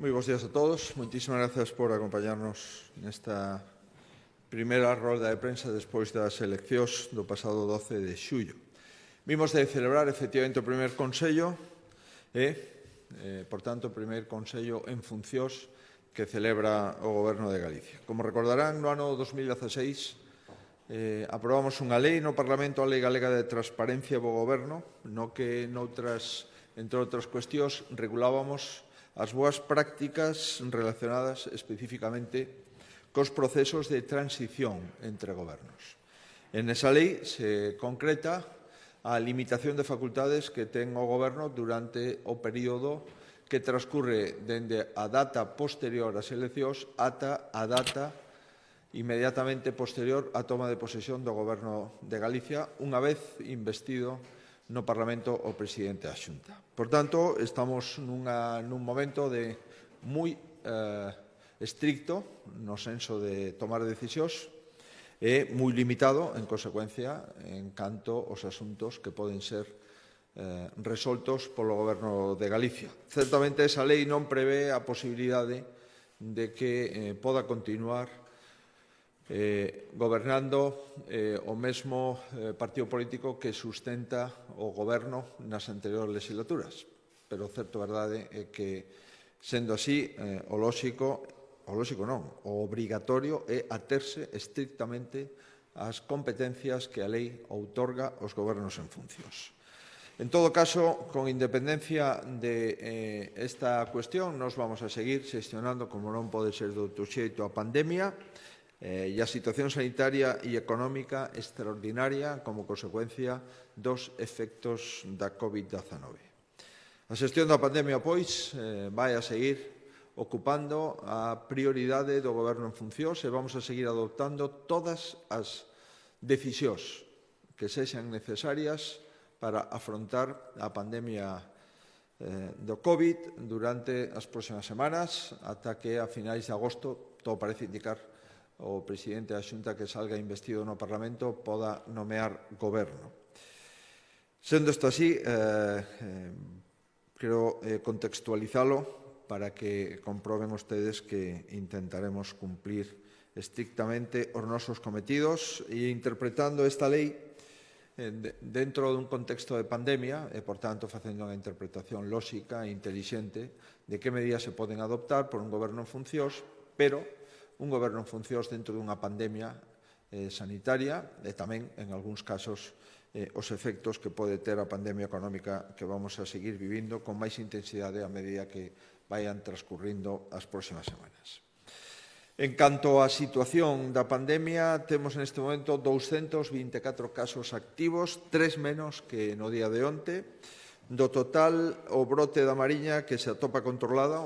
Moi bons días a todos. Moitísimas grazas por acompañarnos nesta primeira rolda de prensa despois das eleccións do pasado 12 de xullo. Vimos de celebrar efectivamente o primeiro Consello e, por tanto, o primeiro Consello en funcións que celebra o Goberno de Galicia. Como recordarán, no ano 2016 aprobamos unha lei no Parlamento, a Lei Galega de Transparencia e Bo Goberno, no que, entre outras cuestións, regulábamos as boas prácticas relacionadas especificamente cos procesos de transición entre gobernos. En esa lei se concreta a limitación de facultades que ten o Goberno durante o período que transcurre dende a data posterior ás eleccións ata a data inmediatamente posterior á toma de posesión do Goberno de Galicia, unha vez investido no Parlamento o presidente da Xunta. Por tanto, estamos nun momento de moi estricto no senso de tomar decisións e moi limitado, en consecuencia, en canto aos asuntos que poden ser resoltos polo Goberno de Galicia. Certamente, esa lei non prevé a posibilidade de que poda continuar gobernando o mesmo partido político que sustenta o goberno nas anteriores legislaturas. Pero o certo verdade é que, sendo así, o obrigatorio é aterse estrictamente ás competencias que a lei outorga aos gobernos en funcións. En todo caso, con independencia de esta cuestión, nos vamos a seguir xestionando, como non pode ser de outro xeito, a pandemia e a situación sanitaria e económica extraordinaria como consecuencia dos efectos da COVID-19. A xestión da pandemia, pois, vai a seguir ocupando a prioridade do Goberno en funcións e vamos a seguir adoptando todas as decisións que sexan necesarias para afrontar a pandemia do COVID durante as próximas semanas, ata que a finais de agosto, todo parece indicar, o presidente da Xunta que salga investido no Parlamento poda nomear goberno. Sendo isto así, quero contextualizalo para que comproben ustedes que intentaremos cumplir estrictamente os nosos cometidos e interpretando esta lei dentro dun contexto de pandemia e, por tanto, facendo unha interpretación lóxica e intelixente de que medidas se poden adoptar por un goberno en funcións, pero un goberno en funcións dentro dunha pandemia sanitaria e tamén, en algúns casos, os efectos que pode ter a pandemia económica que vamos a seguir vivindo con máis intensidade a medida que vayan transcurrindo as próximas semanas. En canto á situación da pandemia, temos neste momento 224 casos activos, 3 menos que no día de onte. Do total, o brote da Mariña que se atopa controlada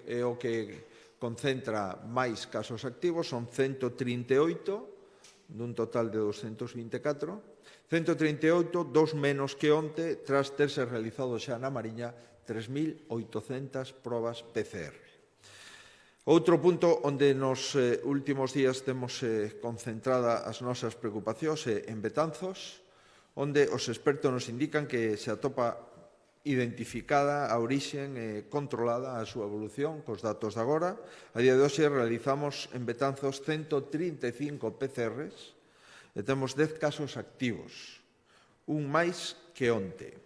é o que concentra máis casos activos, son 138, dun total de 224. 138, dos menos que onte, tras terse realizado xa na Mariña 3.800 probas PCR. Outro punto onde nos últimos días temos concentrada as nosas preocupacións é en Betanzos, onde os expertos nos indican que se atopa identificada a orixen e controlada a súa evolución cos datos de agora. A día de hoxe realizamos en Betanzos 135 PCRs e temos 10 casos activos, un máis que onte.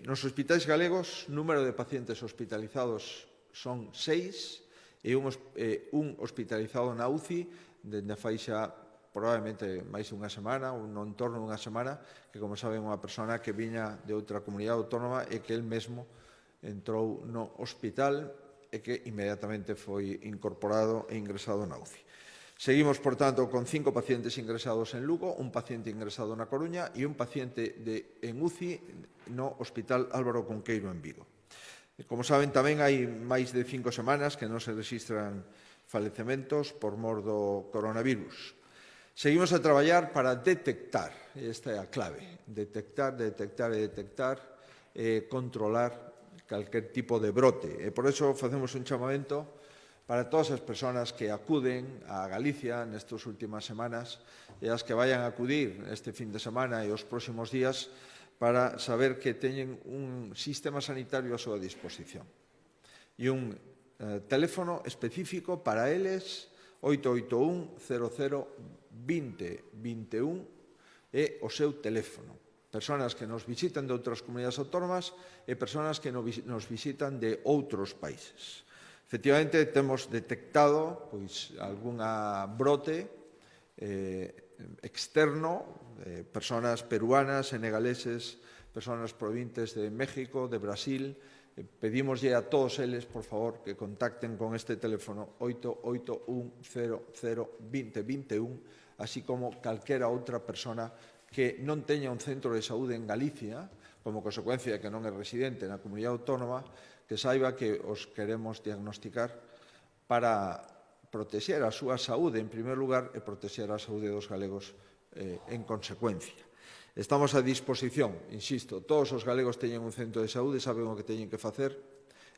Nos hospitais galegos, número de pacientes hospitalizados son 6 e un hospitalizado na UCI dende fai xa probablemente máis dunha semana, ou no entorno dunha semana, que, como saben, unha persona que viña de outra comunidade autónoma e que el mesmo entrou no hospital e que inmediatamente foi incorporado e ingresado na UCI. Seguimos, por tanto, con 5 pacientes ingresados en Lugo, un paciente ingresado na Coruña e un paciente en UCI no Hospital Álvaro Cunqueiro en Vigo. Como saben, tamén hai máis de 5 semanas que non se registran falecementos por mor do coronavirus. Seguimos a traballar para detectar, esta é a clave, detectar e controlar calquer tipo de brote. E por iso facemos un chamamento para todas as persoas que acuden a Galicia nestas últimas semanas e as que vayan a acudir este fin de semana e os próximos días para saber que teñen un sistema sanitario a súa disposición. E un teléfono específico para eles, 881-00-20-21, é o seu teléfono. Persoas que nos visitan de outras comunidades autónomas e persoas que nos visitan de outros países. Efectivamente, temos detectado algunha brote externo, persoas peruanas, senegaleses, persoas provenientes de México, de Brasil. Pedímoslle a todos eles, por favor, que contacten con este teléfono 881-00-20-21, así como calquera outra persona que non teña un centro de saúde en Galicia, como consecuencia de que non é residente na comunidade autónoma, que saiba que os queremos diagnosticar para protexer a súa saúde, en primer lugar, e protexer a saúde dos galegos en consecuencia. Estamos a disposición, insisto, todos os galegos teñen un centro de saúde, saben o que teñen que facer.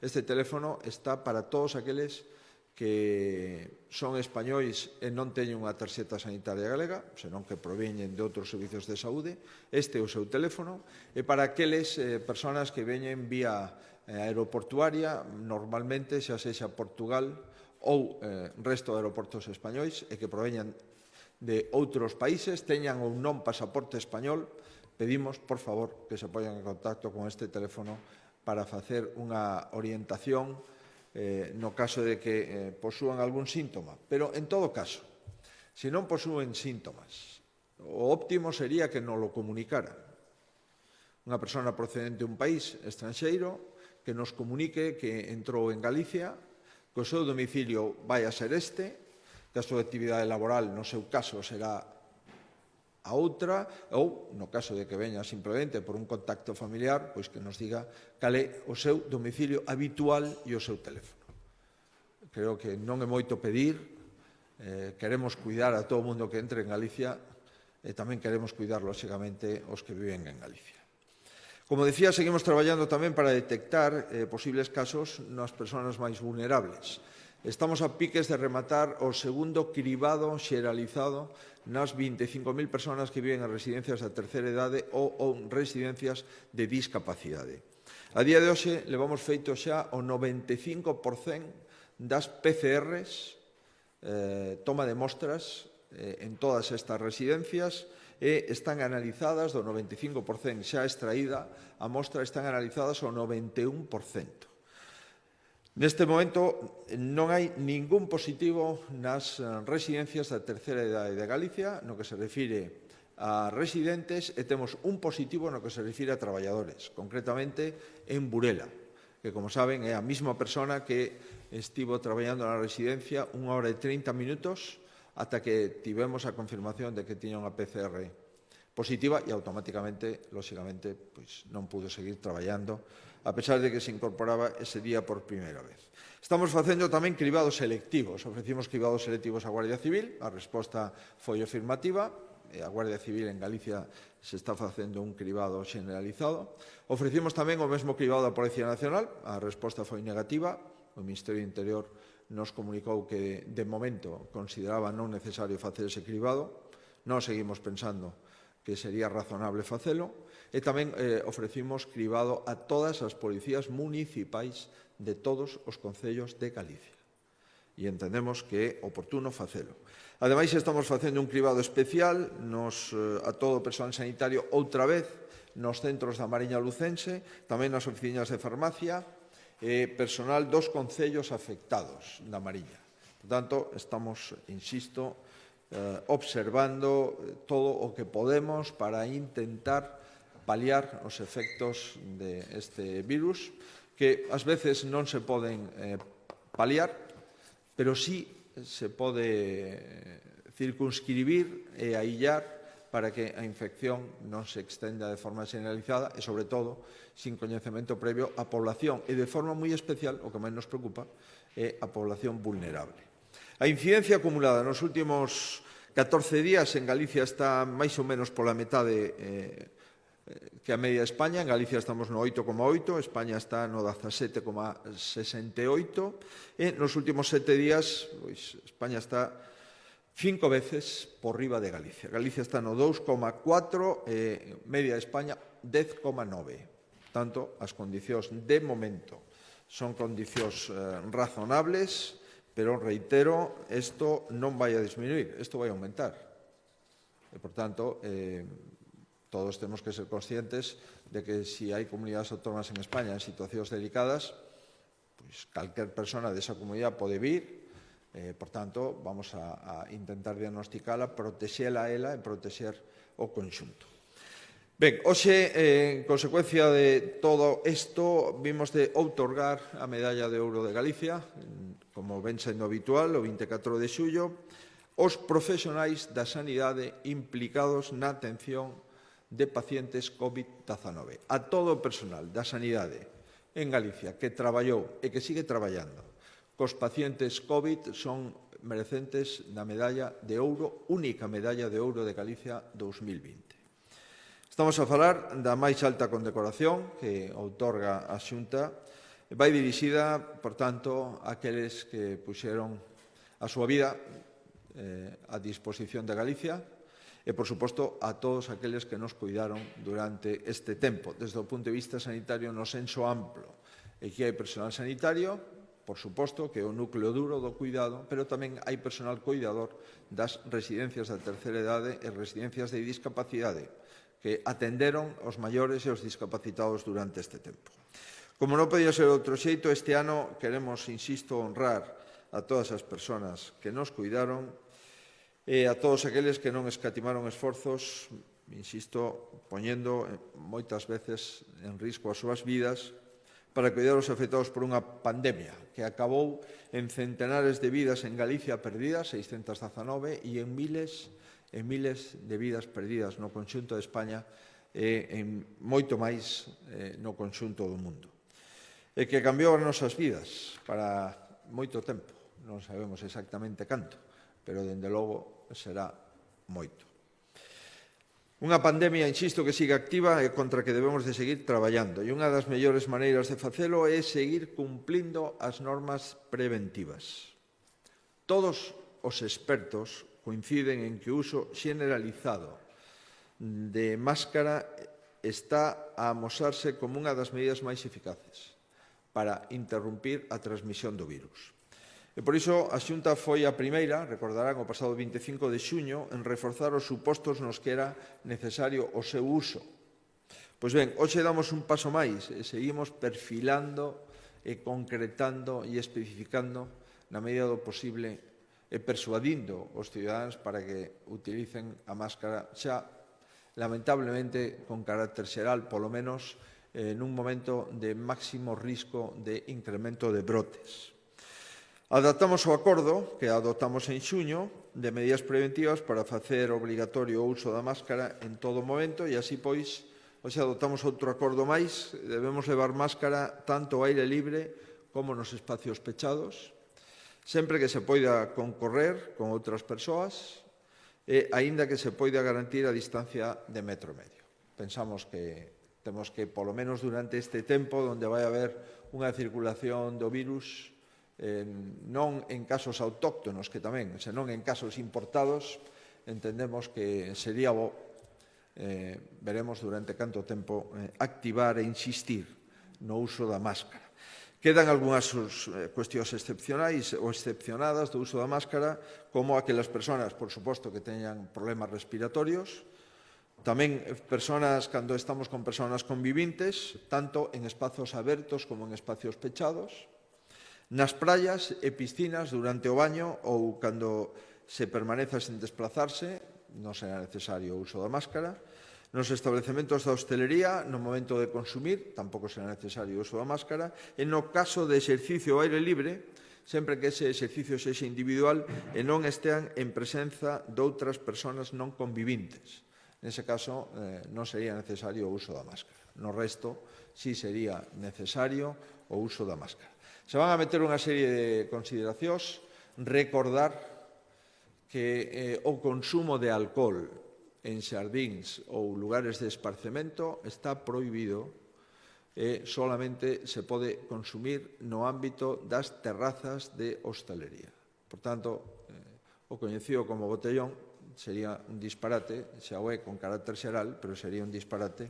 Este teléfono está para todos aqueles que son españois e non teñen unha tarxeta sanitaria galega, senón que proveñen de outros servicios de saúde. Este é o seu teléfono. E para aqueles persoas que veñen vía aeroportuaria, normalmente xa sexa Portugal ou resto de aeroportos españois e que proveñan de outros países, teñan ou non pasaporte español, pedimos, por favor, que se poñan en contacto con este teléfono para facer unha orientación no caso de que posúan algún síntoma. Pero, en todo caso, se non posúen síntomas, o óptimo sería que nos lo comunicaran. Unha persona procedente de un país estranxeiro que nos comunique que entrou en Galicia, que o seu domicilio vai a ser este, que a súa actividade laboral, no seu caso, será a outra, ou, no caso de que veña simplemente por un contacto familiar, pois que nos diga cal é o seu domicilio habitual e o seu teléfono. Creo que non é moito pedir, queremos cuidar a todo o mundo que entre en Galicia e tamén queremos cuidar, lóxicamente, os que viven en Galicia. Como decía, seguimos traballando tamén para detectar posibles casos nas persoas máis vulnerables. Estamos a piques de rematar o segundo cribado xeralizado nas 25.000 persoas que viven en residencias da terceira idade ou residencias de discapacidade. A día de hoxe levamos feito xa o 95% das PCRs, toma de mostras en todas estas residencias, e están analizadas do 95% xa extraída, a mostra están analizadas ao 91%. Neste momento non hai ningún positivo nas residencias da terceira idade de Galicia no que se refire a residentes e temos un positivo no que se refire a traballadores, concretamente en Burela, que, como saben, é a mesma persona que estivo traballando na residencia 1 hora e 30 minutos ata que tivemos a confirmación de que tiña unha PCR positiva e automáticamente, lóxicamente, non pudo seguir traballando, a pesar de que se incorporaba ese día por primeira vez. Estamos facendo tamén cribados selectivos. Ofrecimos cribados selectivos á Guardia Civil, a resposta foi afirmativa, a Guardia Civil en Galicia se está facendo un cribado generalizado. Ofrecimos tamén o mesmo cribado á Policía Nacional, a resposta foi negativa. O Ministerio do Interior nos comunicou que, de momento, consideraba non necesario facer ese cribado. Non seguimos pensando que sería razonable facelo, e tamén ofrecimos cribado a todas as policías municipais de todos os concellos de Galicia. E entendemos que é oportuno facelo. Ademais, estamos facendo un cribado especial a todo o persoal sanitario outra vez nos centros da Mariña Lucense, tamén nas oficinas de farmacia e personal dos concellos afectados da Mariña. Por tanto, estamos, insisto, observando todo o que podemos para intentar paliar os efectos deste virus, que ás veces non se poden paliar, pero sí se pode circunscribir e aillar para que a infección non se extenda de forma generalizada e, sobre todo, sin coñecemento previo á población e, de forma moi especial, o que máis nos preocupa, é a población vulnerable. A incidencia acumulada nos últimos 14 días en Galicia está máis ou menos pola metade que a media de España. En Galicia estamos no 8,8, España está no 17,68 e nos últimos 7 días España está 5 veces por riba de Galicia. Galicia está no 2,4 e media de España 10,9. Tanto, as condicións de momento Son condicións razonables, pero, reitero, isto non vai a disminuir, isto vai a aumentar. E, por tanto, todos temos que ser conscientes de que se hai comunidades autónomas en España en situacións delicadas, pois calquer persona desa comunidade pode vir. Por tanto, vamos a intentar diagnosticala, protexela a ela e protexer o conxunto. Ben, hoxe, en consecuencia de todo isto, vimos de outorgar a Medalla de Ouro de Galicia, como ven sendo habitual, o 24 de xullo, aos profesionais da sanidade implicados na atención de pacientes COVID-19. A todo o personal da sanidade en Galicia que traballou e que sigue traballando cos pacientes COVID son merecentes da medalla de ouro, única medalla de ouro de Galicia 2020. Estamos a falar da máis alta condecoración que outorga a Xunta. Vai dirixida, por tanto, a aqueles que puxeron a súa vida a disposición de Galicia e, por suposto, a todos aqueles que nos cuidaron durante este tempo, desde o punto de vista sanitario no senso amplo. E que hai personal sanitario, por suposto, que é o núcleo duro do cuidado, pero tamén hai personal cuidador das residencias da terceira idade e residencias de discapacidade, que atenderon os maiores e os discapacitados durante este tempo. Como non podía ser outro xeito, este ano queremos, insisto, honrar a todas as persoas que nos cuidaron e a todos aqueles que non escatimaron esforzos, insisto, poñendo moitas veces en risco as súas vidas para cuidar os afectados por unha pandemia que acabou en centenares de vidas en Galicia perdidas, 619, e en miles de vidas perdidas no conxunto de España e en moito máis no conxunto do mundo. E que cambiou as nosas vidas para moito tempo. Non sabemos exactamente canto, pero, dende logo, será moito. Unha pandemia, insisto, que sigue activa e contra que debemos de seguir traballando. E unha das mellores maneiras de facelo é seguir cumplindo as normas preventivas. Todos os expertos coinciden en que o uso generalizado de máscara está a amosarse como unha das medidas máis eficaces para interrumpir a transmisión do virus. E por iso a Xunta foi a primeira, recordarán, o pasado 25 de xuño, en reforzar os supostos nos que era necesario o seu uso. Pois ben, hoxe damos un paso máis e seguimos perfilando e concretando e especificando na medida do posible e persuadindo os cidadáns para que utilicen a máscara xa, lamentablemente, con carácter xeral, polo menos nun momento de máximo risco de incremento de brotes. Adaptamos o acordo que adoptamos en xuño de medidas preventivas para facer obrigatorio o uso da máscara en todo momento e así, pois, hoxe adoptamos outro acordo máis. Debemos levar máscara tanto ao aire libre como nos espacios pechados, sempre que se poida concorrer con outras persoas e aínda que se poida garantir a distancia de metro e medio. Pensamos que temos que, polo menos durante este tempo, onde vai haber unha circulación do virus, non en casos autóctonos, que tamén, senón en casos importados, entendemos que sería bo, veremos durante canto tempo, activar e insistir no uso da máscara. Quedan algunhas cuestións excepcionais ou excepcionadas do uso da máscara, como aquelas persoas, por suposto, que teñan problemas respiratorios, tamén persoas, cando estamos con persoas convivintes, tanto en espazos abertos como en espacios pechados, nas praias e piscinas durante o baño ou cando se permaneza sen desplazarse, non será necesario o uso da máscara. Nos establecementos da hostelería, no momento de consumir, tampouco será necesario o uso da máscara. E no caso de exercicio ao aire libre, sempre que ese exercicio sexa individual e non estean en presenza de outras persoas non convivintes. Nese caso, non sería necesario o uso da máscara. No resto, sí sería necesario o uso da máscara. Se van a meter unha serie de consideracións, recordar que o consumo de alcohol en xardíns ou lugares de esparcemento está prohibido e solamente se pode consumir no ámbito das terrazas de hostalería. Por tanto, o coñecido como botellón sería un disparate, xa o é con carácter xeral, pero sería un disparate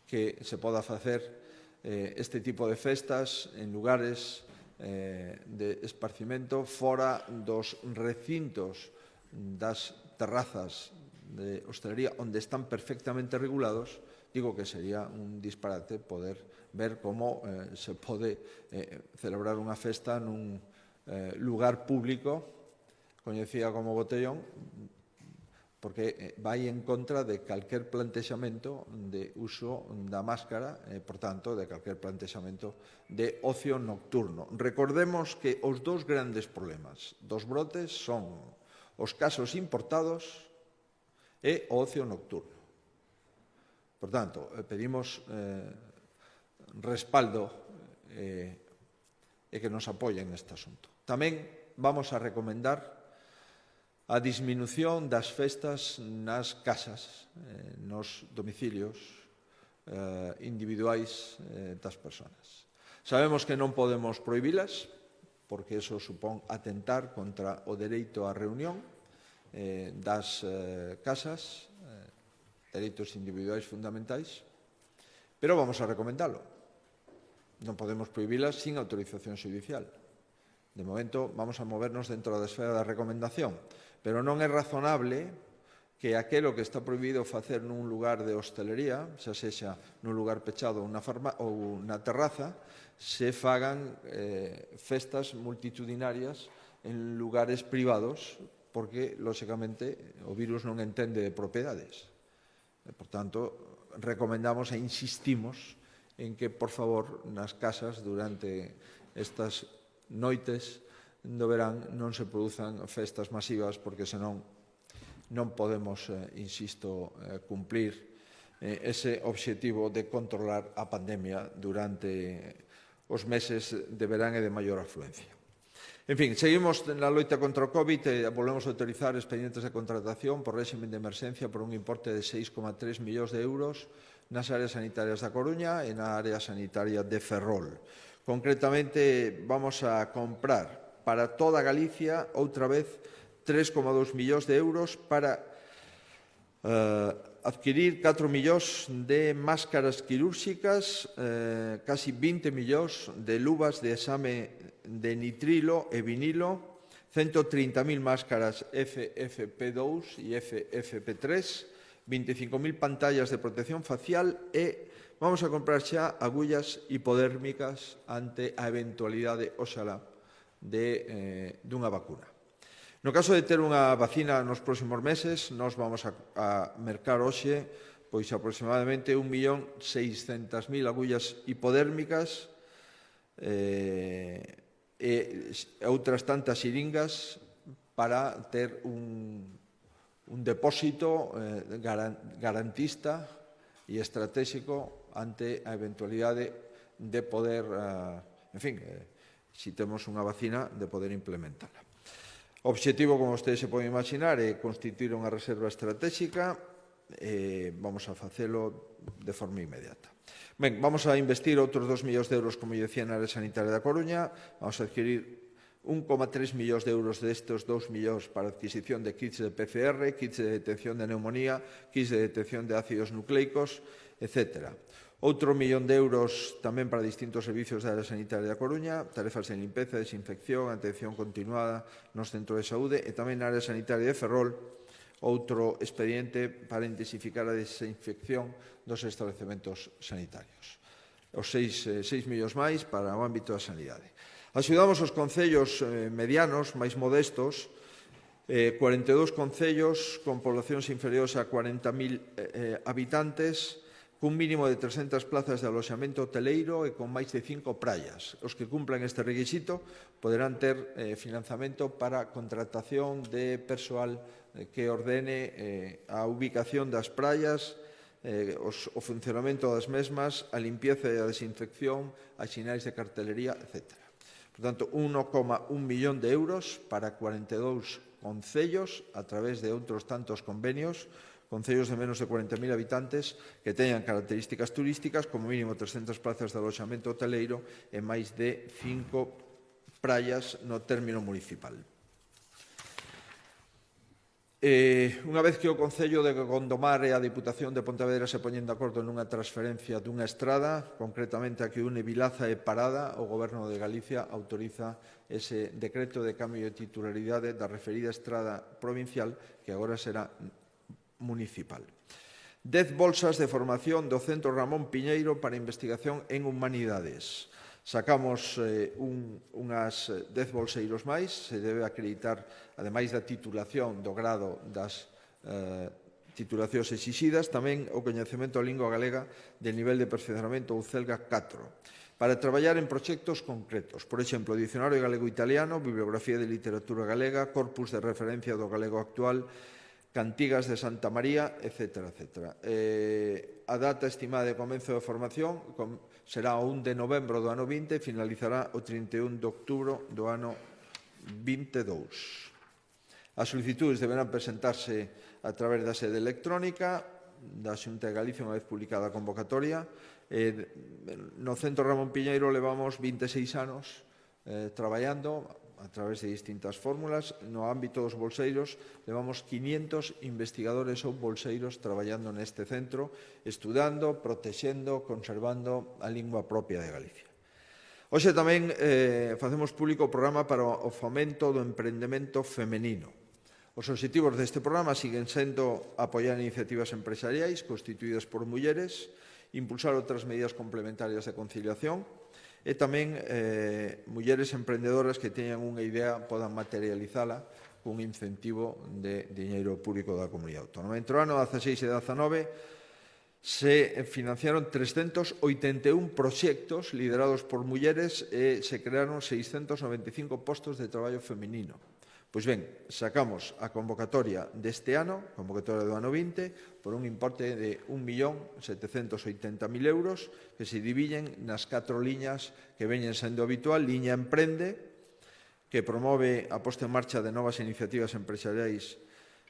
que se poda facer este tipo de festas en lugares de esparcimento fora dos recintos das terrazas de hostelería onde están perfectamente regulados. Digo que sería un disparate poder ver como se pode celebrar unha festa nun lugar público coñecida como botellón, porque vai en contra de calquer plantexamento de uso da máscara, por tanto, de calquer plantexamento de ocio nocturno. Recordemos que os dous grandes problemas dos brotes son os casos importados e o ocio nocturno. Por tanto, pedimos respaldo e que nos apoyen neste asunto. Tamén vamos a recomendar a disminución das festas nas casas, nos domicilios individuais das persoas. Sabemos que non podemos prohibilas, porque eso supón atentar contra o dereito á reunión das casas, dereitos individuais fundamentais, pero vamos a recomendalo. Non podemos prohibilas sin autorización xudicial. De momento, vamos a movernos dentro da esfera da recomendación, pero non é razonable que aquelo que está prohibido facer nun lugar de hostelería, xa sexa nun lugar pechado ou na terraza, se fagan festas multitudinarias en lugares privados, porque, lóxicamente, o virus non entende de propiedades. Por tanto, recomendamos e insistimos en que, por favor, nas casas durante estas noites do verán non se produzan festas masivas, porque senón non podemos, insisto, cumplir ese obxectivo de controlar a pandemia durante os meses de verán e de maior afluencia. En fin, seguimos na loita contra o COVID e volvemos a autorizar expedientes de contratación por réximen de emerxencia por un importe de 6,3 millóns de euros nas áreas sanitarias da Coruña e na área sanitaria de Ferrol. Concretamente, vamos a comprar para toda Galicia, outra vez, 3,2 millóns de euros para adquirir 4 millóns de máscaras quirúrxicas, casi 20 millóns de luvas de exame de nitrilo e vinilo, 130.000 máscaras FFP2 e FFP3, 25.000 pantallas de protección facial e vamos a comprar xa agullas hipodérmicas ante a eventualidade, oxalá, dunha vacuna. No caso de ter unha vacina nos próximos meses, nós vamos a mercar hoxe pois aproximadamente 1.600.000 agullas hipodérmicas e outras tantas xiringas para ter un depósito garantista e estratégico ante a eventualidade de poder, en fin, se temos unha vacina, de poder implementarla. O obxectivo, como ustedes se poden imaginar, é constituir unha reserva estratégica e vamos a facelo de forma inmediata. Ben, vamos a investir outros 2 millóns de euros, como eu decía, na área sanitaria da Coruña. Vamos a adquirir 1,3 millóns de euros destes 2 millóns para adquisición de kits de PCR, kits de detección de neumonía, kits de detección de ácidos nucleicos, etc. Outro 1 millón de euros tamén para distintos servicios da área sanitaria da Coruña, tarefas de limpeza, desinfección, atención continuada nos centros de saúde e tamén na área sanitaria de Ferrol, outro expediente para intensificar a desinfección dos establecementos sanitarios. Os 6 millóns máis para o ámbito da sanidade. Axudamos os concellos medianos, máis modestos, 42 concellos con poblacións inferiores a 40.000 habitantes, cun mínimo de 300 plazas de aloxamento hoteleiro e con máis de 5 praias. Os que cumplan este requisito poderán ter financiamento para contratación de persoal que ordene a ubicación das praias, o funcionamento das mesmas, a limpieza e a desinfección, as sinais de cartelería, etc. Por tanto, 1,1 millón de euros para 42 concellos a través de outros tantos convenios, concellos de menos de 40.000 habitantes que teñan características turísticas, como mínimo 300 plazas de aloxamento hoteleiro e máis de 5 praias no término municipal. Unha vez que o Concello de Gondomar e a Diputación de Pontevedra se poñen de acordo nunha transferencia dunha estrada, concretamente a que une Vilaza e Parada, o Goberno de Galicia autoriza ese decreto de cambio de titularidade da referida estrada provincial, que agora será municipal. 10 bolsas de formación do Centro Ramón Piñeiro para investigación en humanidades. Sacamos unhas 10 bolseiros máis, se debe acreditar, ademais da titulación do grado das titulacións exixidas, tamén o coñecemento da lingua galega de nivel de perfeccionamento ou CELGA 4, para traballar en proxectos concretos. Por exemplo, Dicionario galego-italiano, Bibliografía de literatura galega, Corpus de referencia do galego actual, Cantigas de Santa María, etc. A data estimada de comenzo de formación será o 1 de novembro do ano 20 e finalizará o 31 de outubro do ano 22. As solicitudes deberán presentarse a través da sede electrónica da Xunta de Galicia unha vez publicada a convocatoria. No Centro Ramón Piñeiro levamos 26 anos traballando a través de distintas fórmulas. No ámbito dos bolseiros, levamos 500 investigadores ou bolseiros traballando neste centro, estudando, protexendo, conservando a lingua propia de Galicia. Hoxe tamén facemos público o programa para o fomento do emprendemento femenino. Os obxectivos deste programa siguen sendo apoiar iniciativas empresariais constituídas por mulleres, impulsar outras medidas complementarias de conciliación, e tamén mulleres emprendedoras que teñan unha idea podan materializala cun incentivo de diñeiro público da Comunidade Autónoma. Entre o ano 16 e 19 se financiaron 381 proxectos liderados por mulleres e se crearon 695 postos de traballo feminino. Pois ben, sacamos a convocatoria deste ano, convocatoria do ano 20, por un importe de 1.780.000 euros, que se dividen nas 4 liñas que veñen sendo habitual. Liña Emprende, que promove a posta en marcha de novas iniciativas empresariais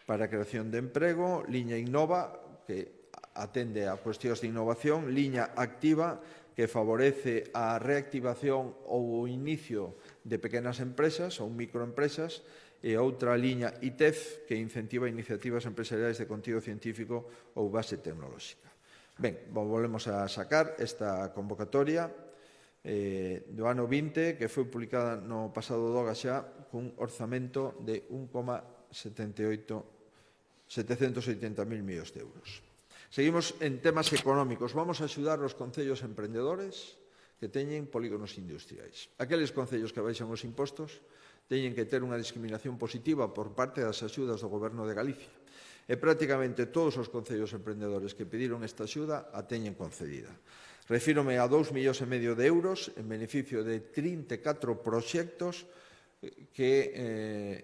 para a creación de emprego. Liña Innova, que atende a cuestións de innovación. Liña Activa, que favorece a reactivación ou o inicio de pequenas empresas ou microempresas, e outra liña ITEF, que incentiva iniciativas empresariais de contido científico ou base tecnolóxica. Ben, volvemos a sacar esta convocatoria do ano 20, que foi publicada no pasado DOGA xa, cun orzamento de 1,780.000 millóns de euros. Seguimos en temas económicos. Vamos a axudar os concellos emprendedores que teñen polígonos industriais. Aqueles concellos que baixan os impostos teñen que ter unha discriminación positiva por parte das axudas do Goberno de Galicia. E prácticamente todos os concellos emprendedores que pediron esta axuda a teñen concedida. Refírome a 2,5 millóns de euros en beneficio de 34 proxectos que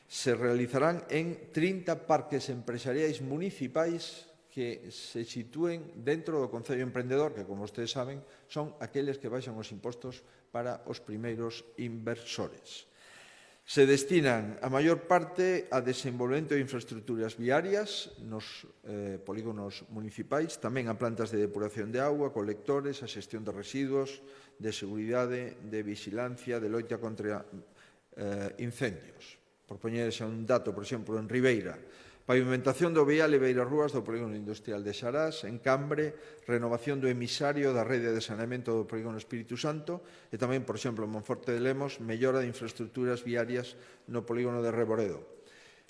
se realizarán en 30 parques empresariais municipais que se sitúen dentro do Concello Emprendedor, que, como ustedes saben, son aqueles que baixan os impostos para os primeiros inversores. Se destinan a maior parte a desenvolvemento de infraestructuras viarias nos polígonos municipais, tamén a plantas de depuración de auga, colectores, a xestión de residuos, de seguridade, de vigilancia, de loita contra incendios. Por poñerse un dato, por exemplo, en Ribeira, pavimentación do vial e beirarrúas do polígono industrial de Xarás. En Cambre, renovación do emisario da rede de saneamento do polígono Espírito Santo. E tamén, por exemplo, en Monforte de Lemos, mellora de infraestructuras viarias no polígono de Reboredo.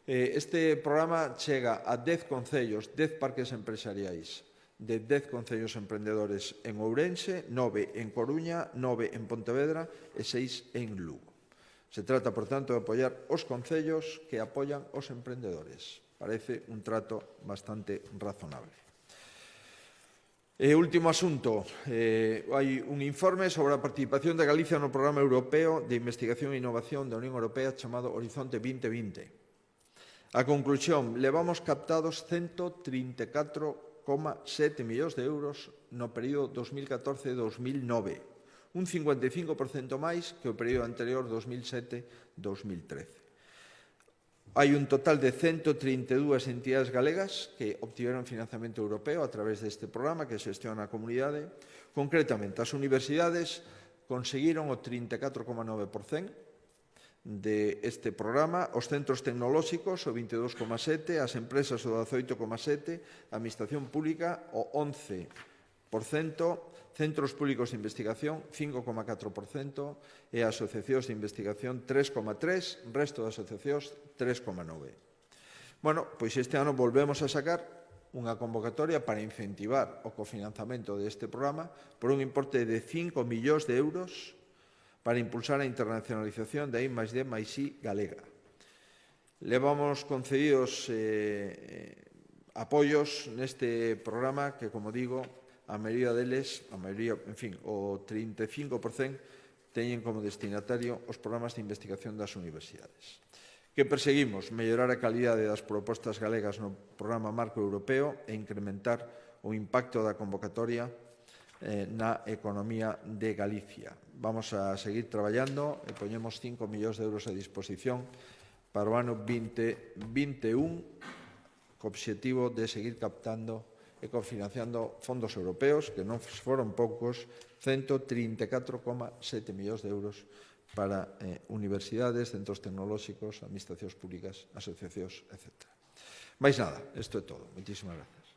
Este programa chega a 10 concellos, 10 parques empresariais de 10 concellos emprendedores en Ourense, 9 en Coruña, 9 en Pontevedra e 6 en Lugo. Se trata, por tanto, de apoiar os concellos que apoian os emprendedores. Parece un trato bastante razonable. E último asunto, hai un informe sobre a participación de Galicia no Programa Europeo de Investigación e Innovación da Unión Europea chamado Horizonte 2020. A conclusión, levamos captados 134,7 millóns de euros no período 2014-2009, un 55% máis que o período anterior 2007-2013. Hai un total de 132 entidades galegas que obtiveron financiamento europeo a través deste programa que xestiona a comunidade. Concretamente, as universidades conseguiron o 34,9% deste programa, os centros tecnolóxicos o 22,7%, as empresas o 18,7%, a administración pública o 11%, centros públicos de investigación 5,4% e asociacións de investigación 3,3%, resto de asociacións 3,9%. Bueno, pois este ano volvemos a sacar unha convocatoria para incentivar o cofinanzamento deste programa por un importe de 5 millóns de euros para impulsar a internacionalización da I+D+I galega. Levamos concedidos apoios neste programa que, como digo, a maioría deles, o 35% teñen como destinatario os programas de investigación das universidades. Que perseguimos? Mellorar a calidade das propostas galegas no programa marco europeo e incrementar o impacto da convocatoria na economía de Galicia. Vamos a seguir traballando e poñemos 5 millóns de euros a disposición para o ano 2021 co obxectivo de seguir captando e cofinanciando fondos europeos, que non foron poucos, 134,7 millóns de euros para universidades, centros tecnolóxicos, administracións públicas, asociacións, etc. Mais nada, isto é todo. Moitísimas gracias.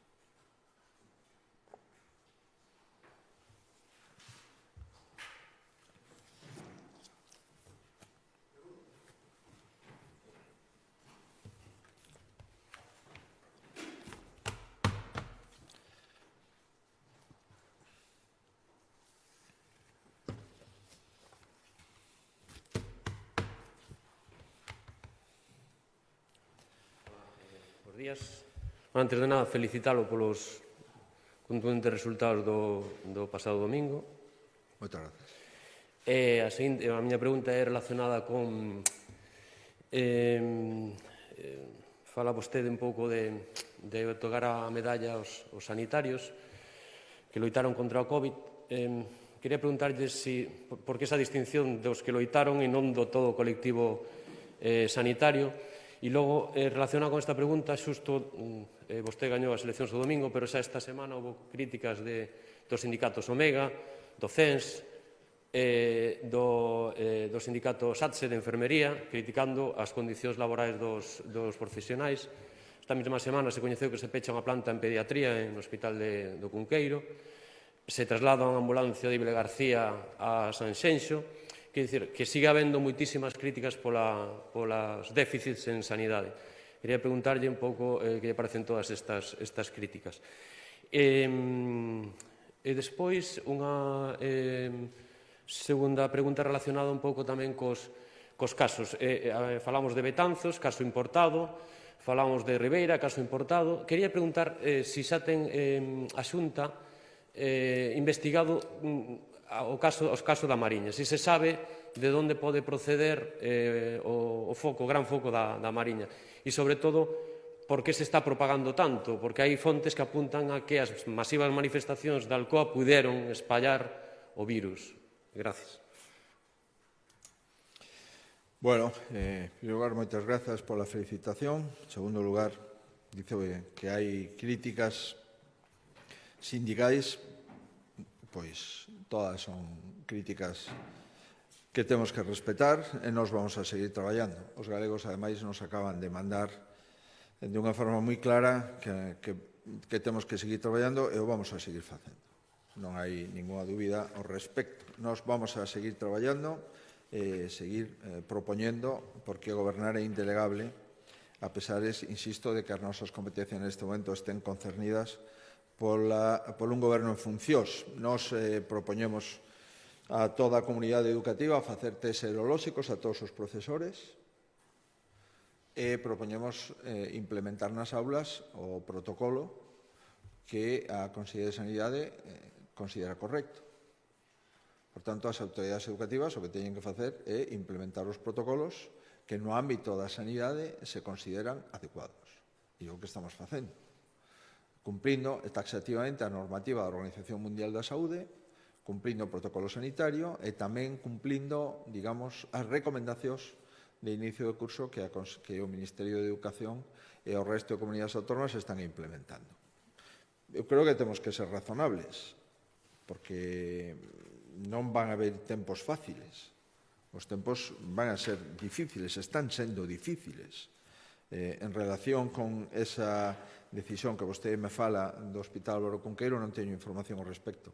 Días. Antes de nada, felicitalo polos contundentes resultados do pasado domingo. Moitas gracias. A miña pregunta é relacionada con... fala vostede un pouco de otorgar a medalla aos sanitarios que loitaron contra o COVID. Quería preguntarlle por que esa distinción dos que loitaron e non do todo o colectivo sanitario. E logo, relacionado con esta pregunta, xusto vostede gañou as eleccións do domingo, pero xa esta semana houve críticas dos sindicatos Omega, do CENS, do sindicato SATSE de enfermería, criticando as condicións laborais dos profesionais. Esta mesma semana se coñeceu que se pecha unha planta en pediatría no Hospital do Cunqueiro, se traslada unha ambulancia de Ibile García a Sanxenxo. Quer dicir, que sigue habendo moitísimas críticas polas déficits en sanidade. Quería preguntarlle un pouco que lle parecen todas estas críticas. E despois, unha segunda pregunta relacionada un pouco tamén cos casos. Falamos de Betanzos, caso importado, falamos de Ribeira, caso importado. Quería preguntar se xa ten a Xunta investigado os casos da Mariña, se sabe de onde pode proceder o gran foco da Mariña e, sobre todo, por que se está propagando tanto, porque hai fontes que apuntan a que as masivas manifestacións da Alcoa puderon espallar o virus. Gracias. Bueno, en primeiro lugar, moitas grazas pola felicitación. En segundo lugar, dice que hai críticas sindicais, pois todas son críticas que temos que respetar e nós vamos a seguir traballando. Os galegos, ademais, nos acaban de mandar de unha forma moi clara que temos que seguir traballando e o vamos a seguir facendo. Non hai ninguna dúbida ao respecto. Nós vamos a seguir traballando e seguir propoñendo, porque gobernar é indelegable, a pesar, insisto, de que as nosas competencias neste momento estén concernidas por un goberno en funcións. Nos propoñemos a toda a comunidade educativa a facer test serolóxicos a todos os profesores e propoñemos implementar nas aulas o protocolo que a Consellería de Sanidade considera correcto. Por tanto, as autoridades educativas o que teñen que facer é implementar os protocolos que no ámbito da sanidade se consideran adecuados. E é o que estamos facendo, cumprindo taxativamente a normativa da Organización Mundial da Saúde, cumprindo o protocolo sanitario e tamén cumprindo, digamos, as recomendacións de inicio de curso que o Ministerio de Educación e o resto de comunidades autónomas están implementando. Eu creo que temos que ser razonables, porque non van a haber tempos fáciles. Os tempos van a ser difíciles, están sendo difíciles. En relación con esa decisión que vostede me fala do Hospital Álvaro Cunqueiro, non teño información ao respecto,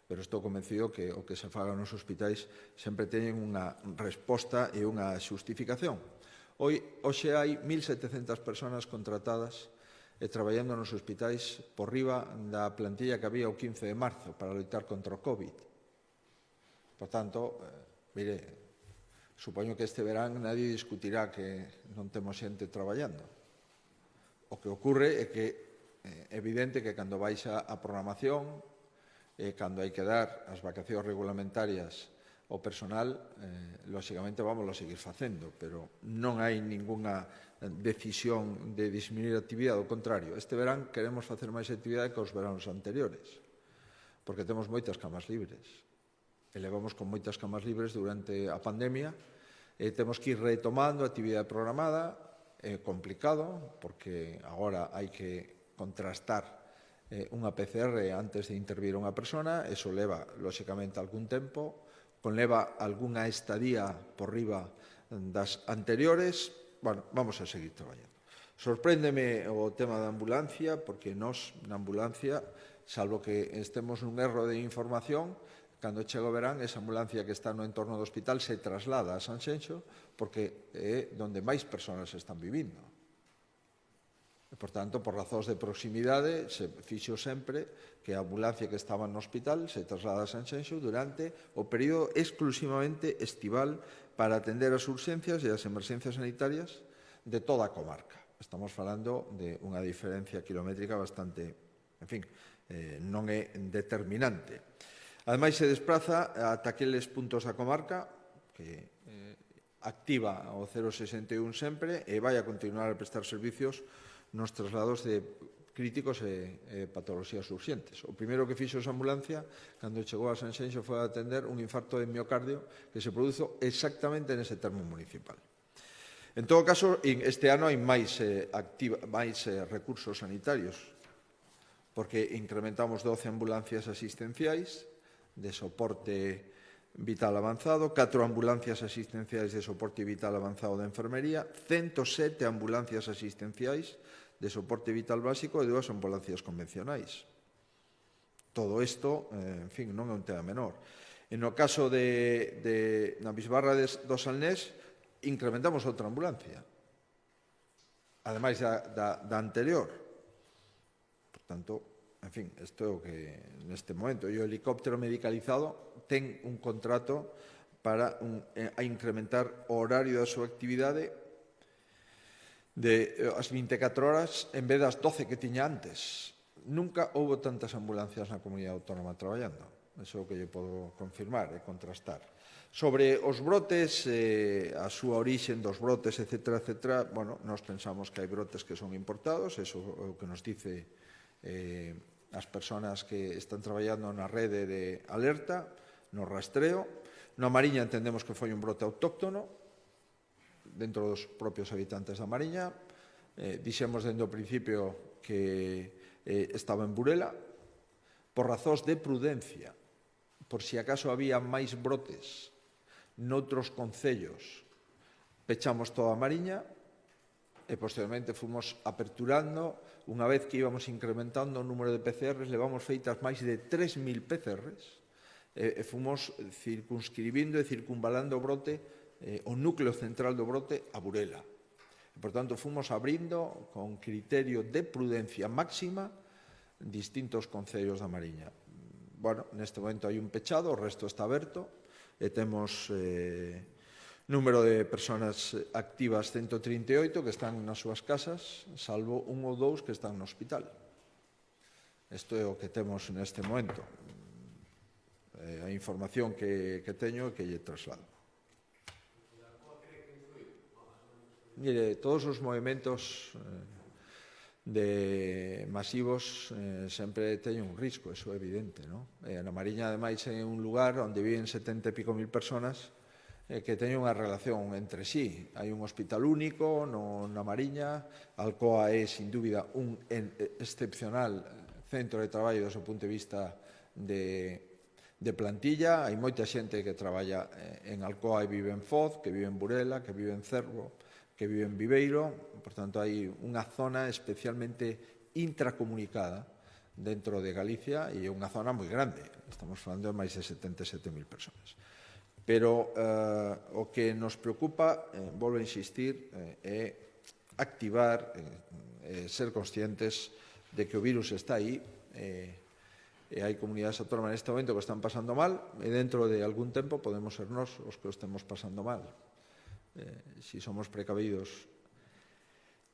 pero estou convencido que o que se faga nos hospitais sempre teñen unha resposta e unha xustificación. Hoxe hai 1.700 personas contratadas e traballando nos hospitais por riba da plantilla que había o 15 de marzo para loitar contra o COVID. Por tanto, mire, supoño que este verán nadie discutirá que non temos xente traballando. O que ocorre é que é evidente que cando baixa a programación e cando hai que dar as vacacións regulamentarias ao personal, lóxicamente vamos a seguir facendo, pero non hai ningunha decisión de disminuir a actividade, ao contrario. Este verán queremos facer máis actividade que os veranos anteriores, porque temos moitas camas libres. E levamos con moitas camas libres durante a pandemia, e temos que ir retomando a actividade programada. É complicado, porque agora hai que contrastar unha PCR antes de intervir unha persona, eso leva, lóxicamente, algún tempo, conleva algunha estadía por riba das anteriores. Bueno, vamos a seguir traballando. Sorpréndeme o tema da ambulancia, porque nós, na ambulancia, salvo que estemos nun erro de información, cando chega o verán, esa ambulancia que está no entorno do hospital se traslada a Sanxenxo, porque é onde máis persoas están vivindo. E, por tanto, por razóns de proximidade, se fixo sempre que a ambulancia que estaba no hospital se traslada a Sanxenxo durante o período exclusivamente estival para atender as urxencias e as emerxencias sanitarias de toda a comarca. Estamos falando de unha diferencia kilométrica bastante, en fin, non é determinante. Ademais, se despraza ata aqueles puntos da comarca que activa o 061 sempre e vai a continuar a prestar servicios nos traslados de críticos e patologías urxentes. O primeiro que fixo esa ambulancia, cando chegou a Sanxenxo, foi a atender un infarto de miocardio que se produzo exactamente nese termo municipal. En todo caso, este ano hai máis recursos sanitarios, porque incrementamos 12 ambulancias asistenciais de soporte vital avanzado, 4 ambulancias asistenciais de soporte vital avanzado de enfermería, 107 ambulancias asistenciais de soporte vital básico e 2 ambulancias convencionais. Todo isto, en fin, non é un tema menor. En o caso na Bisbarra do Salnés, incrementamos outra ambulancia, ademais da anterior. Por tanto, en fin, isto é o que neste momento. E o helicóptero medicalizado ten un contrato para incrementar o horario da súa actividade de as 24 horas en vez das 12 que tiña antes. Nunca houbo tantas ambulancias na comunidade autónoma traballando. Iso é o que lle podo confirmar e contrastar. Sobre os brotes, a súa orixe dos brotes, etc., bueno, nós pensamos que hai brotes que son importados, iso é o que nos dice as persoas que están traballando na rede de alerta, no rastreo. Na Mariña entendemos que foi un brote autóctono, dentro dos propios habitantes da Mariña. Dixemos dende o principio que estaba en Burela, por razóns de prudencia, por si acaso había máis brotes noutros concellos, pechamos toda a Mariña e posteriormente fomos aperturando. Unha vez que íbamos incrementando o número de PCRs, levamos feitas máis de 3.000 PCRs e fomos circunscribindo e circunvalando o brote, o núcleo central do brote, a Burela. E, por tanto, fomos abrindo con criterio de prudencia máxima distintos concellos da Mariña. Bueno, neste momento hai un pechado, o resto está aberto e temos número de persoas activas 138 que están nas súas casas, salvo un ou dous que están no hospital. Isto é o que temos neste momento. A información que teño e que lle traslado. Mire, todos os movimentos masivos sempre teñen un risco, eso é evidente, non? Na Mariña, ademais, é un lugar onde viven 70 e pico mil persoas que teñen unha relación entre sí. Hai un hospital único na Mariña. Alcoa é, sin dúbida, un excepcional centro de traballo desde o punto de vista de plantilla. Hai moita xente que traballa en Alcoa e vive en Foz, que vive en Burela, que vive en Cervo, que vive en Viveiro. Por tanto, hai unha zona especialmente intracomunicada dentro de Galicia e é unha zona moi grande. Estamos falando de máis de 77.000 persoas. Pero o que nos preocupa, volvo a insistir, é activar, ser conscientes de que o virus está aí, e hai comunidades autónomas neste momento que están pasando mal, e dentro de algún tempo podemos ser nós os que o estemos pasando mal. Se somos precavidos,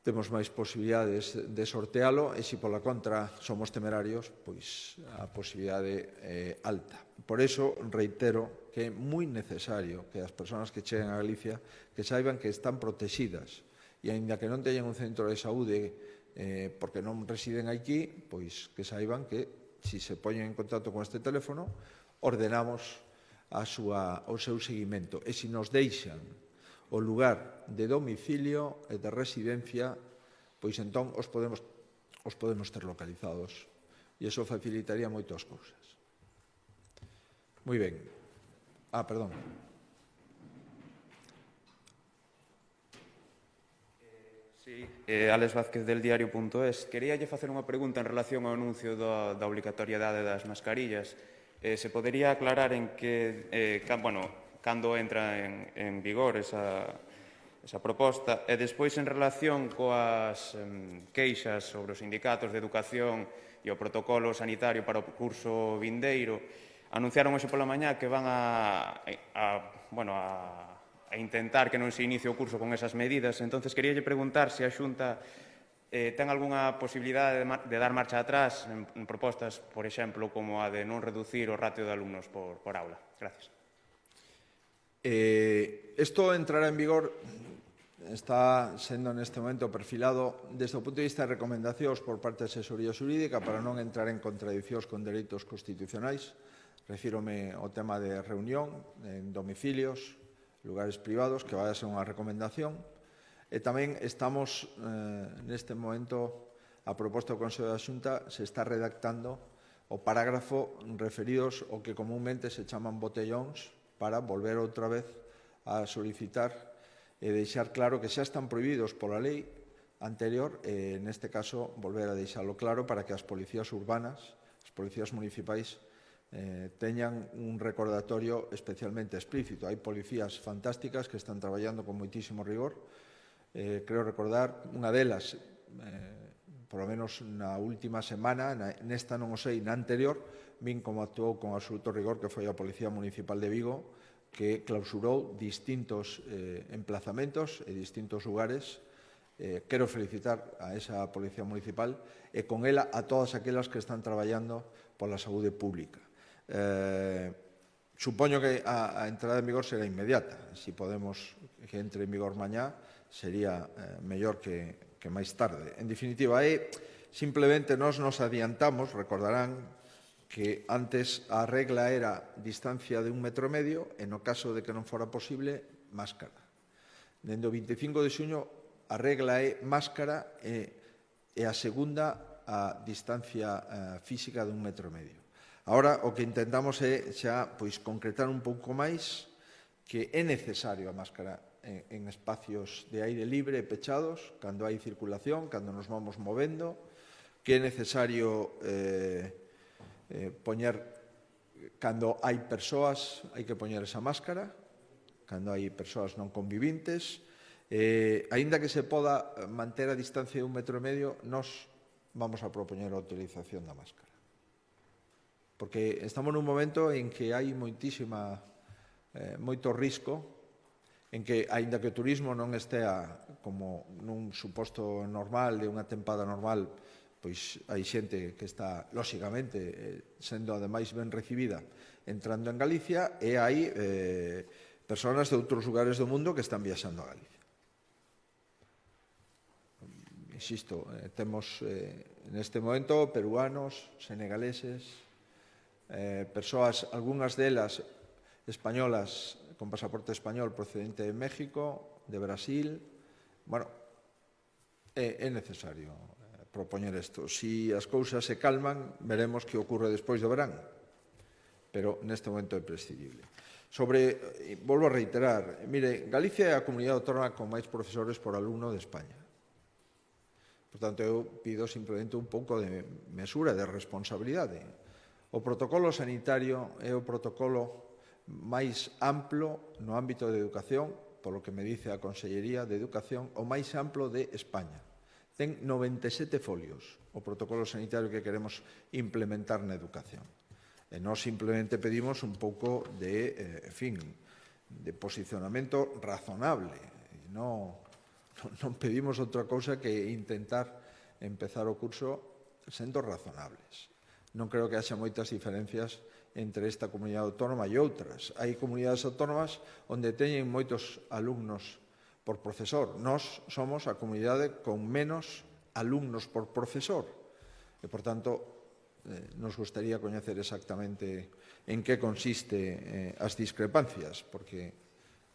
temos máis posibilidades de sortealo, e se pola contra somos temerarios, pois a posibilidade é alta. Por iso reitero que é moi necesario que as persoas que cheguen a Galicia que saiban que están protegidas, e aínda que non teñan un centro de saúde porque non residen aquí, pois que saiban que se se poñen en contacto con este teléfono ordenamos o seu seguimento, e se nos deixan o lugar de domicilio e de residencia, pois entón os podemos ter localizados, e iso facilitaría moito as cousas. Moi ben. Perdón. Sí, Alex Vázquez del diario.es. Queríalle facer unha pregunta en relación ao anuncio da obligatoriedade das mascarillas. Se podería aclarar en que, cando entra en vigor esa proposta, e despois en relación coas queixas sobre os sindicatos de educación e o protocolo sanitario para o curso vindeiro, anunciaron hoxe pola mañá que van a intentar que non se inicie o curso con esas medidas. Entonces, queríalle preguntar se a Xunta ten algunha posibilidade de dar marcha atrás en propostas, por exemplo, como a de non reducir o ratio de alumnos por aula. Gracias. Isto entrará en vigor, está sendo neste momento perfilado desde o punto de vista de recomendacións por parte da asesoría xurídica para non entrar en contradicións con dereitos constitucionais. Refírome ao tema de reunión en domicilios, lugares privados, que vai a ser unha recomendación. E tamén estamos, neste momento, a proposta do Consello da Xunta, se está redactando o parágrafo referidos ao que comúnmente se chaman botellóns para volver outra vez a solicitar e deixar claro que xa están prohibidos pola lei anterior e, neste caso, volver a deixalo claro para que as policías urbanas, as policías municipais, teñan un recordatorio especialmente explícito. Hai policías fantásticas que están traballando con moitísimo rigor. Creo recordar unha delas, por lo menos na última semana, nesta non o sei, na anterior, vin como actuou con absoluto rigor, que foi a Policía Municipal de Vigo, que clausurou distintos emplazamentos e distintos lugares. Quero felicitar a esa Policía Municipal e con ela a todas aquelas que están traballando pola saúde pública. Supoño que a entrada en vigor será inmediata. Se podemos que entre en vigor mañá, sería mellor que máis tarde. En definitiva, simplemente nos adiantamos, recordarán que antes a regla era distancia de 1,5 metros e no caso de que non fora posible, máscara. Dende o 25 de xuño a regla é máscara e a segunda a distancia física de 1,5 metros. Agora, o que intentamos é xa concretar un pouco máis que é necesario a máscara en espacios de aire libre e pechados, cando hai circulación, cando nos vamos movendo, que é necesario poñer, cando hai persoas, hai que poñer esa máscara, cando hai persoas non convivintes, aínda que se poda manter a distancia de 1,5 metros, nos vamos a propoñer a utilización da máscara. Porque estamos nun momento en que hai moito risco, en que, aínda que o turismo non estea como nun suposto normal, de unha tempada normal, pois hai xente que está, lóxicamente, sendo ademais ben recibida entrando en Galicia, e hai persoas de outros lugares do mundo que están viaxando a Galicia. Insisto, temos neste momento peruanos, senegaleses, persoas, algunhas delas españolas con pasaporte español procedente de México, de Brasil. Bueno, é necesario propoñer isto. Se as cousas se calman, veremos que ocorre despois do verán. pero neste momento é prescindible. Volvo a reiterar, mire, Galicia é a comunidade autónoma con máis profesores por alumno de España. Por tanto, eu pido simplemente un pouco de mesura, de responsabilidade. O protocolo sanitario é o protocolo máis amplo no ámbito de educación, polo que me dice a Consellería de Educación, o máis amplo de España. Ten 97 folios o protocolo sanitario que queremos implementar na educación. E nós simplemente pedimos un pouco de, de posicionamento razonable. Non pedimos outra cousa que intentar empezar o curso sendo razonables. Non creo que haxa moitas diferencias entre esta comunidade autónoma e outras. Hai comunidades autónomas onde teñen moitos alumnos por profesor. Nós somos a comunidade con menos alumnos por profesor. E, por tanto, nos gustaría coñecer exactamente en que consiste as discrepancias, porque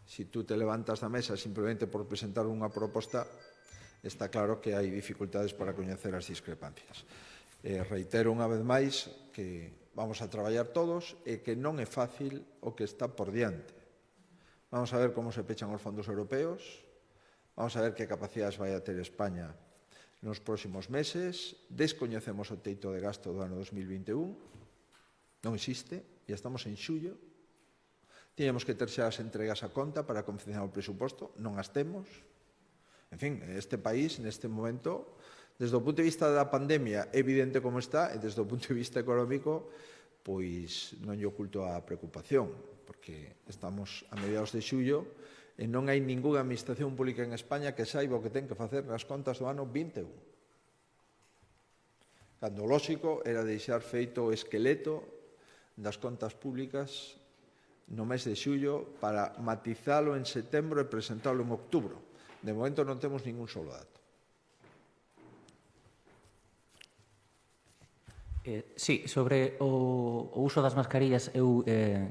se tú te levantas da mesa simplemente por presentar unha proposta, está claro que hai dificultades para coñecer as discrepancias. Reitero unha vez máis que vamos a traballar todos e que non é fácil o que está por diante. Vamos a ver como se pechan os fondos europeos, vamos a ver que capacidades vai a ter España nos próximos meses, descoñecemos o teito de gasto do ano 2021, non existe, e estamos en xullo, tiñamos que ter xa as entregas a conta para confeccionar o presuposto, non as temos. En fin, este país, neste momento, desde o punto de vista da pandemia, evidente como está, e desde o punto de vista económico, pois non lle oculto a preocupación, porque estamos a mediados de xullo, e non hai ningunha administración pública en España que saiba o que ten que facer nas contas do ano 21. Cando o lóxico era deixar feito o esqueleto das contas públicas no mes de xullo para matizalo en setembro e presentalo en outubro. De momento non temos ningún solo dato. Sí, sobre o uso das mascarillas, eu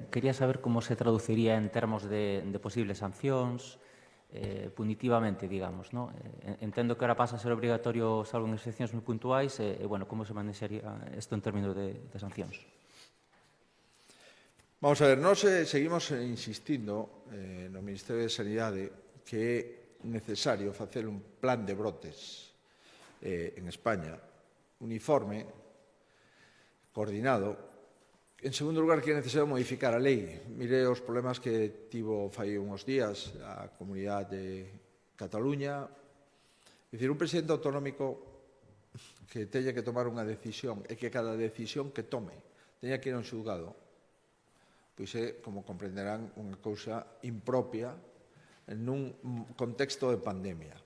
quería saber como se traduciría en termos de posibles sancións, punitivamente, digamos, ¿no? Entendo que ahora pasa a ser obrigatorio salvo en excepcións moi puntuais, bueno, como se manexaría isto en términos de sancións? Vamos a ver, nós seguimos insistindo no Ministerio de Sanidade que é necesario facer un plan de brotes en España uniforme, coordinado. En segundo lugar, que é necesario modificar a lei. Mire os problemas que tivo fai uns días a Comunidade de Cataluña. É dicir, un presidente autonómico que teña que tomar unha decisión e que cada decisión que tome teña que ir a un xulgado, pois é, como comprenderán, unha cousa impropia nun contexto de pandemia.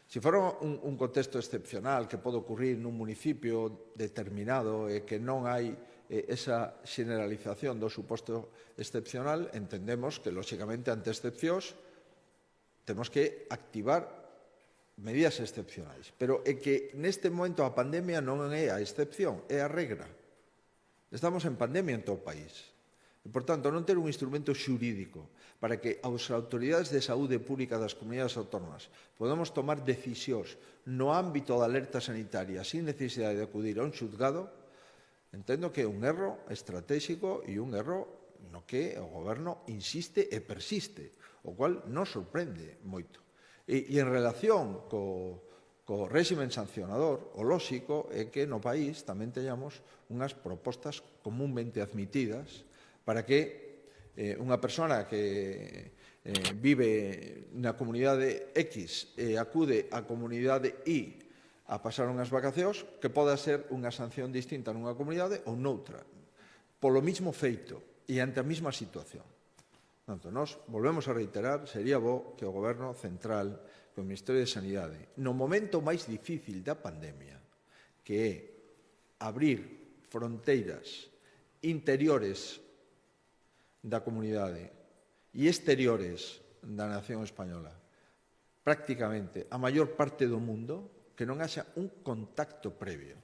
Se fora un contexto excepcional que pode ocurrir nun municipio determinado e que non hai esa generalización do suposto excepcional, entendemos que, lóxicamente, ante excepcións, temos que activar medidas excepcionais. Pero é que neste momento a pandemia non é a excepción, é a regra. Estamos en pandemia en todo o país. E, por tanto, non ter un instrumento xurídico para que as autoridades de saúde pública das comunidades autónomas podamos tomar decisións no ámbito da alerta sanitaria sin necesidade de acudir a un xulgado, entendo que é un erro estratégico e un erro no que o Goberno insiste e persiste, o cual nos sorprende moito. E en relación co réximen sancionador, o lóxico é que no país tamén teñamos unhas propostas comúnmente admitidas para que unha persona que vive na comunidade X e acude á comunidade Y a pasar unhas vacacións, que poda ser unha sanción distinta nunha comunidade ou noutra, polo mismo feito e ante a mesma situación. Portanto, nós volvemos a reiterar, sería bo que o Goberno Central, que o Ministerio de Sanidade, no momento máis difícil da pandemia, que é abrir fronteiras interiores da comunidade e exteriores da nación española, prácticamente a maior parte do mundo, que non haxa un contacto previo,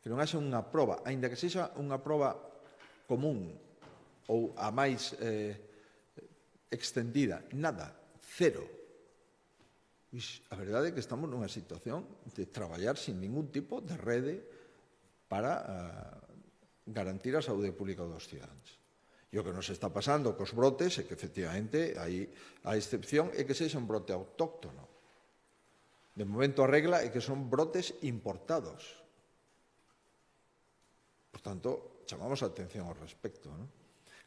que non haxa unha proba, aínda que sexa unha proba común ou a máis extendida, nada, cero. A verdade é que estamos nunha situación de traballar sin ningún tipo de rede para garantir a saúde pública dos cidadáns. E o que nos está pasando cos brotes é que, efectivamente, aí a excepción é que sexa un brote autóctono. De momento, a regla é que son brotes importados. Por tanto, chamamos a atención ao respecto, non?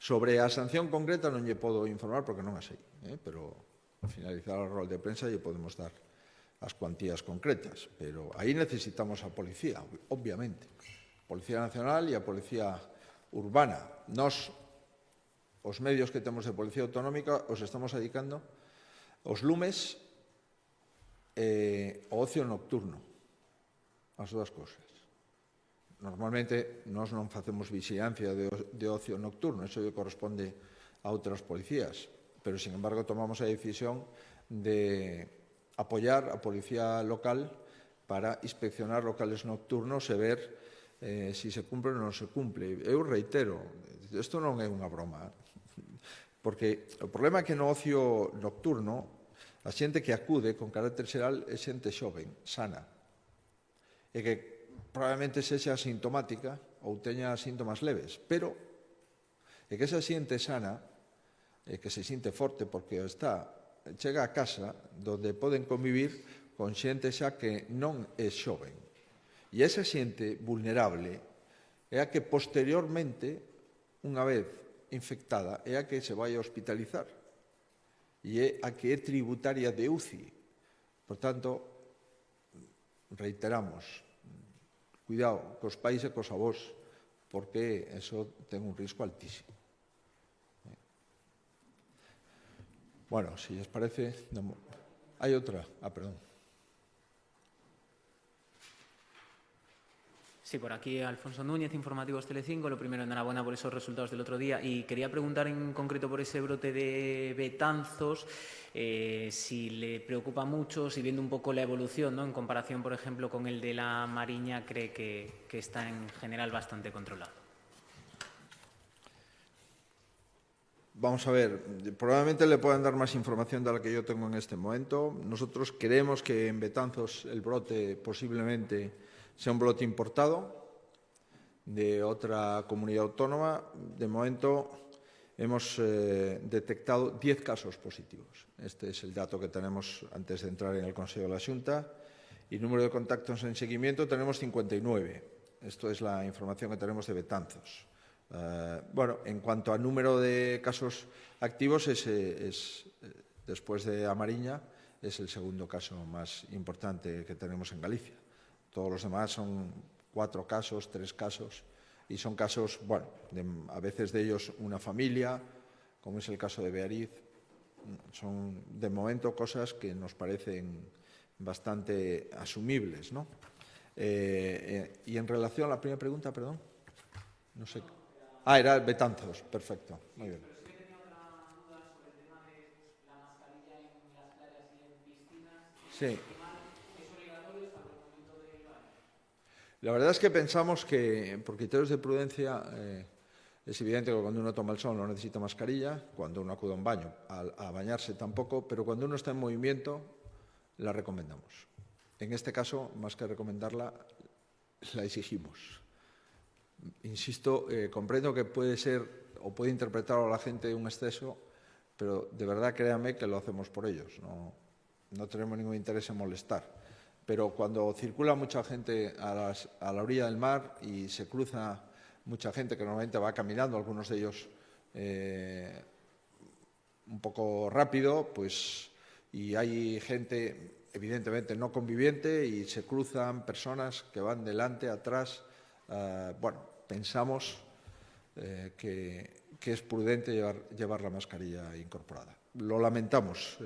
Sobre a sanción concreta non lle podo informar porque non a sei, pero ao finalizar a rol de prensa lle podemos dar as cuantías concretas, pero aí necesitamos a policía, obviamente. A Policía Nacional e a Policía Urbana. Nos, os medios que temos de Policía Autonómica, os estamos dedicando aos lumes e ao ocio nocturno, as dúas cousas. Normalmente, nós non facemos vigilancia de ocio nocturno, eso lle corresponde a outras policías, pero, sin embargo, tomamos a decisión de apoiar a policía local para inspeccionar locales nocturnos e ver se se cumple ou non se cumple. Eu reitero, isto non é unha broma, porque o problema é que no ocio nocturno a xente que acude con carácter xeral é xente xoven, sana, e que probablemente sexa asintomática ou teña síntomas leves, pero é que esa xente sana e que se sinte forte porque chega a casa donde poden convivir con xente xa que non é xoven. E esa xente vulnerable é a que posteriormente, unha vez infectada, é a que se vai a hospitalizar e é a que é tributaria de UCI. Por tanto, reiteramos, cuidado cos pais e cos avós, porque eso ten un risco altísimo. Bueno, si les parece... Hai outra? Perdón. Sí, por aquí Alfonso Núñez, Informativos Telecinco. Lo primero, enhorabuena por esos resultados del otro día. Y quería preguntar en concreto por ese brote de Betanzos, si le preocupa mucho, si viendo un poco la evolución, ¿no?, en comparación, por ejemplo, con el de la Mariña, cree que está en general bastante controlado. Vamos a ver, probablemente le puedan dar más información de la que yo tengo en este momento. Nosotros creemos que en Betanzos el brote posiblemente sea un brote importado de otra comunidad autónoma. De momento hemos detectado 10 casos positivos. Este es el dato que tenemos antes de entrar en el Consejo de la Xunta. Y número de contactos en seguimiento tenemos 59. Esto es la información que tenemos de Betanzos. Bueno, en cuanto al número de casos activos, después de A Mariña, es el segundo caso más importante que tenemos en Galicia. Todos los demás son 4 casos, 3 casos, y son casos, bueno, a veces de ellos una familia, como es el caso de Beariz. Son, de momento, cosas que nos parecen bastante asumibles, ¿no? Y en relación a la primera pregunta, perdón, no sé. Era Betanzos, perfecto, muy bien. Pero sí que tenía otra duda sobre el tema de la mascarilla en las playas y en piscinas. Sí. ¿Es obligatorio hasta el momento de baño? La verdad es que pensamos que, por criterios de prudencia, es evidente que cuando uno toma el sol no necesita mascarilla, cuando uno acude a un baño a bañarse tampoco, pero cuando uno está en movimiento la recomendamos. En este caso, más que recomendarla, la exigimos. Insisto, comprendo que puede ser o puede interpretar a la gente un exceso, pero de verdad créanme que lo hacemos por ellos. No tenemos ningún interés en molestar. Pero cuando circula mucha gente a la orilla del mar y se cruza mucha gente que normalmente va caminando, algunos de ellos un poco rápido, pues, y hay gente evidentemente no conviviente y se cruzan personas que van delante, atrás. Bueno, pensamos que es prudente llevar la mascarilla incorporada. Lo lamentamos,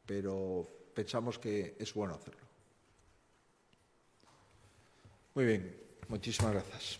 pero pensamos que es bueno hacerlo. Muy bien, muchísimas gracias.